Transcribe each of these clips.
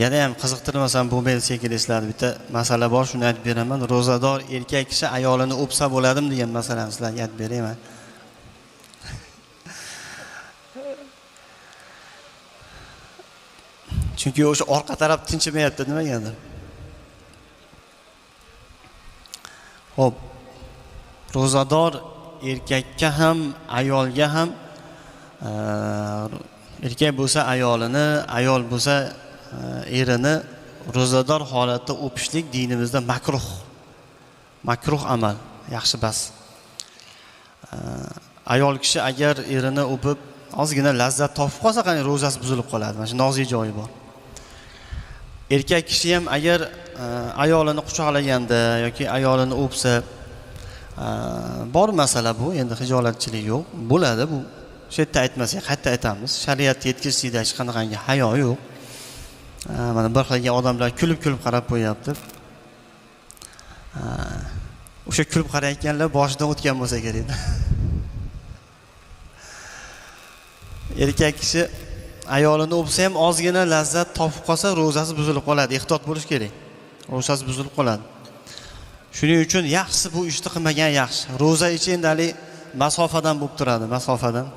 Yana ham qiziqtirmasam bo'lmaydi shekilli sizlarga bitta masala bor, shuni aytib beraman. Ro'zador erkak kishi ayolini o'psa bo'ladimi degan masalani sizlarga aytib berayman. Chunki o'sha orqa taraf tinchimayapti nimagadir. Xo'p. Ro'zador erkakka ham, ayolga ham erkak bo'lsa ayolini, ayol bo'lsa erini ro'zador holatda o'pishlik dinimizda makruh. Makruh amal, yaxshi bas. Ayol kishi agar erini o'pib, ozgina lazzat topib qolsa, qani ro'zasi buzilib qoladi. Mana shu nozik joyi bor. Erkak kishi ham agar ayolini quchoqlaganda yoki ayolini o'psa, bor masala bu, endi hijolatchilik yo'q. Bo'ladi bu. Shu yerda aytmasak, qayerda aytamiz? Shariat yetkazishda hech qanaqangi hayo yo'q. Mana bir xilga odamlar kulib-kulib qarab qo'yapti. O'sha kulib qarayotganlar boshidan o'tgan bo'lsa kerak. Erkak kishi ayolini o'psa ham ozgina lazzat topib qolsa, ro'zasi buzilib qoladi. Ehtiyot bo'lish kerak. Ro'zasi buzilib qoladi. Shuning uchun yaxshi bu ishni qilmagan yaxshi. Ro'za ichindalik masofadan bo'lib turadi, masofadan.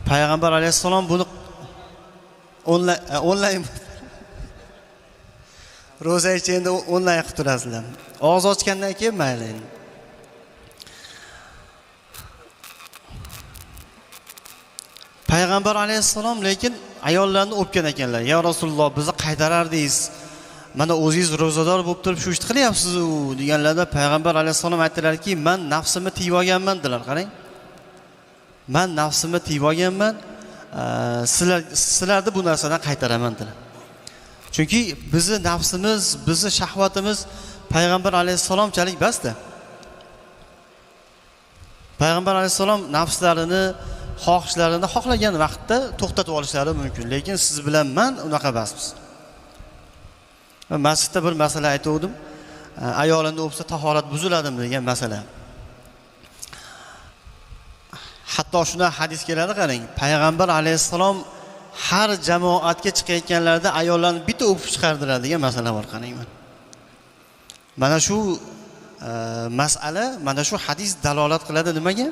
Payg'ambar alayhisalom buni onlayn ro'za ichida onlayn qilib turasizlar. Og'iz ochgandan keyin mayli. Payg'ambar alayhisalom lekin ayollarni o'pgan ekanlar. Ya Rasululloh, bizni qaytarardingiz. Mana o'zingiz ro'zador bo'lib turib shu ishni qilyapsiz-ku deganlarda Payg'ambar alayhisalom aytdilarki, "Men nafsimni tiyib olganman" dedilar. Qarang. "Men nafsimni tiyib olganman. Sizlarni bu narsadan qaytaraman" dedilar. Chunki bizni nafsimiz, bizni shahvatimiz Payg'ambar alayhisalomchalik basda. Payg'ambar alayhisalom nafslarini, xohishlarini xohlagan vaqtda to'xtatib olishlari mumkin, lekin siz bilan men unaqa emasmiz. Masjidda bir masala aytdim. Ayolini o'psa tahorat buziladimi degan masala. Hatto shuna hadis keladi, qarang. Payg'ambar alayhisalom har jamoatga chiqayotganlarda ayollarni bitta o'pib chiqardilar degan masala bor, qarang. Mana shu masala, mana shu hadis dalolat qiladi nimaga?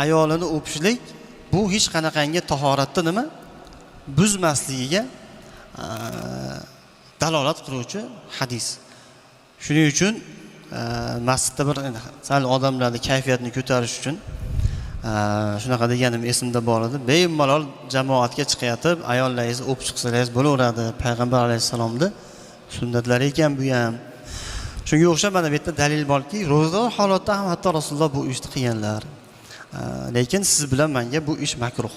Ayolini o'pishlik bu hech qanaqangi tahoratni nima buzmasligiga dalolat qiluvchi hadis. Shuning uchun masjidda bir sal odamlarning kayfiyatini ko'tarish uchun shunaqa deganim esimda bor edi. Bemalol jamoatga chiqayotib, ayollaringizni o'pib chiqsangiz bo'laveradi. Payg'ambar alayhisalomning sunnatlari ekan bu ham. Shunga o'xshab mana bu yerda dalil borki, ro'zador holatda ham hatto Rasululloh bu ishni qilganlar. Lekin siz bilan menga bu ish makruh.